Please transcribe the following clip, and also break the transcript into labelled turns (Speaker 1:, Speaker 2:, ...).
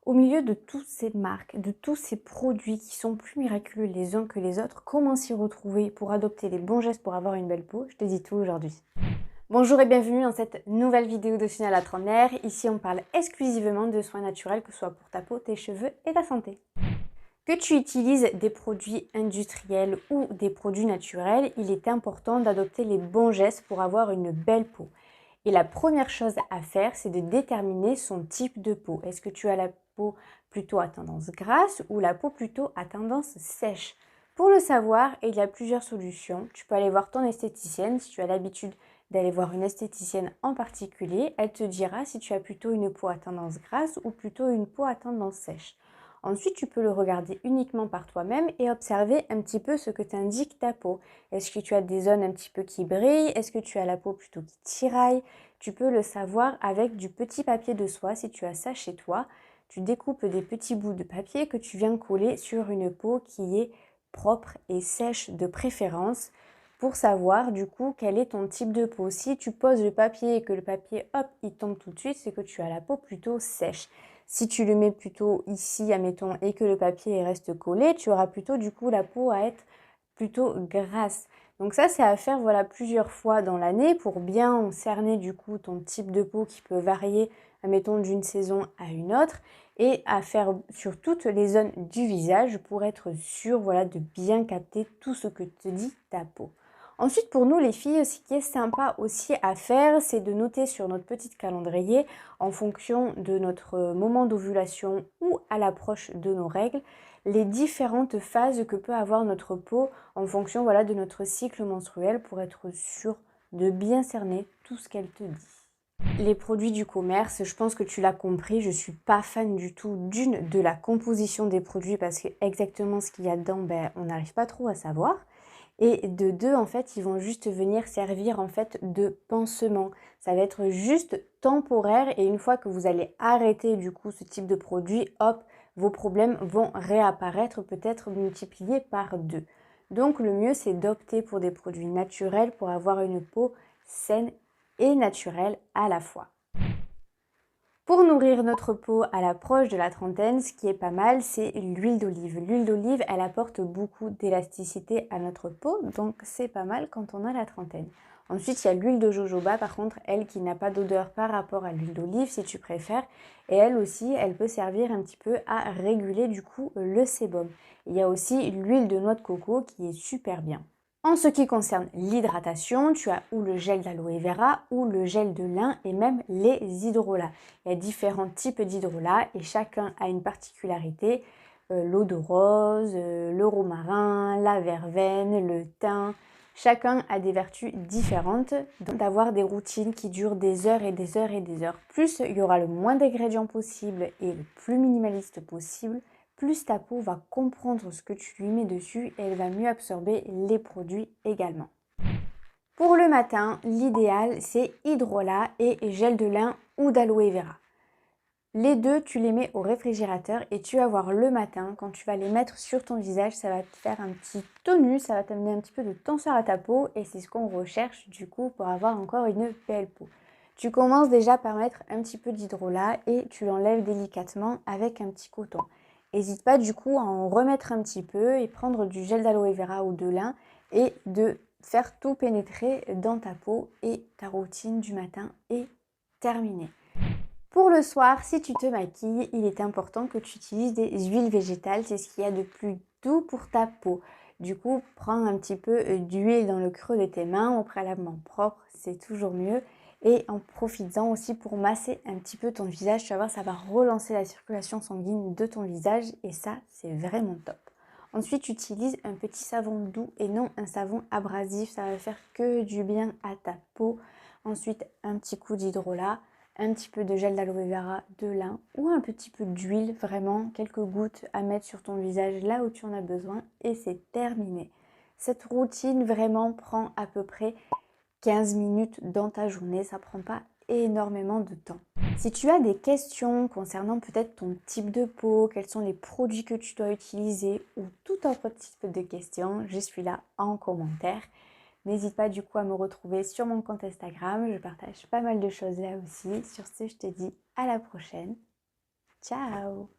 Speaker 1: Au milieu de toutes ces marques, de tous ces produits qui sont plus miraculeux les uns que les autres, comment s'y retrouver pour adopter les bons gestes pour avoir une belle peau? Je te dis tout aujourd'hui. Bonjour et bienvenue dans cette nouvelle vidéo de Sonia la trentenaire. Ici on parle exclusivement de soins naturels, que ce soit pour ta peau, tes cheveux et ta santé. Que tu utilises des produits industriels ou des produits naturels, il est important d'adopter les bons gestes pour avoir une belle peau. Et la première chose à faire, c'est de déterminer son type de peau. Est-ce que tu as la peau plutôt à tendance grasse ou la peau plutôt à tendance sèche? Pour le savoir, il y a plusieurs solutions. Tu peux aller voir ton esthéticienne si tu as l'habitude d'aller voir une esthéticienne en particulier. Elle te dira si tu as plutôt une peau à tendance grasse ou plutôt une peau à tendance sèche. Ensuite, tu peux le regarder uniquement par toi-même et observer un petit peu ce que t'indique ta peau. Est-ce que tu as des zones un petit peu qui brillent? Est-ce que tu as la peau plutôt qui tiraille? Tu peux le savoir avec du petit papier de soie si tu as ça chez toi. Tu découpes des petits bouts de papier que tu viens coller sur une peau qui est propre et sèche de préférence pour savoir du coup quel est ton type de peau. Si tu poses le papier et que le papier hop il tombe tout de suite, c'est que tu as la peau plutôt sèche. Si tu le mets plutôt ici, admettons, et que le papier reste collé, tu auras plutôt du coup la peau à être plutôt grasse. Donc ça, c'est à faire voilà plusieurs fois dans l'année pour bien cerner du coup ton type de peau qui peut varier, admettons, d'une saison à une autre, et à faire sur toutes les zones du visage pour être sûr voilà de bien capter tout ce que te dit ta peau. Ensuite, pour nous les filles, ce qui est sympa aussi à faire, c'est de noter sur notre petit calendrier, en fonction de notre moment d'ovulation ou à l'approche de nos règles, les différentes phases que peut avoir notre peau en fonction voilà, de notre cycle menstruel pour être sûr de bien cerner tout ce qu'elle te dit. Les produits du commerce, je pense que tu l'as compris, je suis pas fan du tout de la composition des produits parce que exactement ce qu'il y a dedans, on n'arrive pas trop à savoir. Et de deux, en fait, ils vont juste venir servir en fait de pansement. Ça va être juste temporaire et une fois que vous allez arrêter du coup ce type de produit, hop, vos problèmes vont réapparaître, peut-être multipliés par deux. Donc le mieux c'est d'opter pour des produits naturels pour avoir une peau saine et naturelle à la fois. Pour nourrir notre peau à l'approche de la trentaine, ce qui est pas mal, c'est l'huile d'olive. L'huile d'olive, elle apporte beaucoup d'élasticité à notre peau, donc c'est pas mal quand on a la trentaine. Ensuite, il y a l'huile de jojoba, par contre, elle qui n'a pas d'odeur par rapport à l'huile d'olive, si tu préfères. Et elle aussi, elle peut servir un petit peu à réguler du coup le sébum. Il y a aussi l'huile de noix de coco qui est super bien. En ce qui concerne l'hydratation, tu as ou le gel d'aloe vera ou le gel de lin et même les hydrolats. Il y a différents types d'hydrolats et chacun a une particularité. L'eau de rose, le romarin, la verveine, le thym. Chacun a des vertus différentes, donc d'avoir des routines qui durent des heures et des heures et des heures. Plus il y aura le moins d'ingrédients possible et le plus minimaliste possible, plus ta peau va comprendre ce que tu lui mets dessus et elle va mieux absorber les produits également. Pour le matin, l'idéal c'est hydrolat et gel de lin ou d'aloe vera. Les deux, tu les mets au réfrigérateur et tu vas voir le matin, quand tu vas les mettre sur ton visage, ça va te faire un petit tonus, ça va t'amener un petit peu de tenseur à ta peau et c'est ce qu'on recherche du coup pour avoir encore une belle peau. Tu commences déjà par mettre un petit peu d'hydrolat et tu l'enlèves délicatement avec un petit coton. N'hésite pas du coup à en remettre un petit peu et prendre du gel d'aloe vera ou de lin et de faire tout pénétrer dans ta peau et ta routine du matin est terminée. Pour le soir, si tu te maquilles, il est important que tu utilises des huiles végétales, c'est ce qu'il y a de plus doux pour ta peau. Du coup, prends un petit peu d'huile dans le creux de tes mains, au préalablement propre, c'est toujours mieux. Et en profitant aussi pour masser un petit peu ton visage, tu vas voir, ça va relancer la circulation sanguine de ton visage et ça, c'est vraiment top. Ensuite, tu utilises un petit savon doux et non un savon abrasif, ça va faire que du bien à ta peau. Ensuite, un petit coup d'hydrolat, un petit peu de gel d'aloe vera, de lin ou un petit peu d'huile, vraiment quelques gouttes à mettre sur ton visage là où tu en as besoin et c'est terminé. Cette routine vraiment prend à peu près 15 minutes dans ta journée, ça prend pas énormément de temps. Si tu as des questions concernant peut-être ton type de peau, quels sont les produits que tu dois utiliser ou tout autre type de questions, je suis là en commentaire. N'hésite pas du coup à me retrouver sur mon compte Instagram, je partage pas mal de choses là aussi. Sur ce, je te dis à la prochaine. Ciao!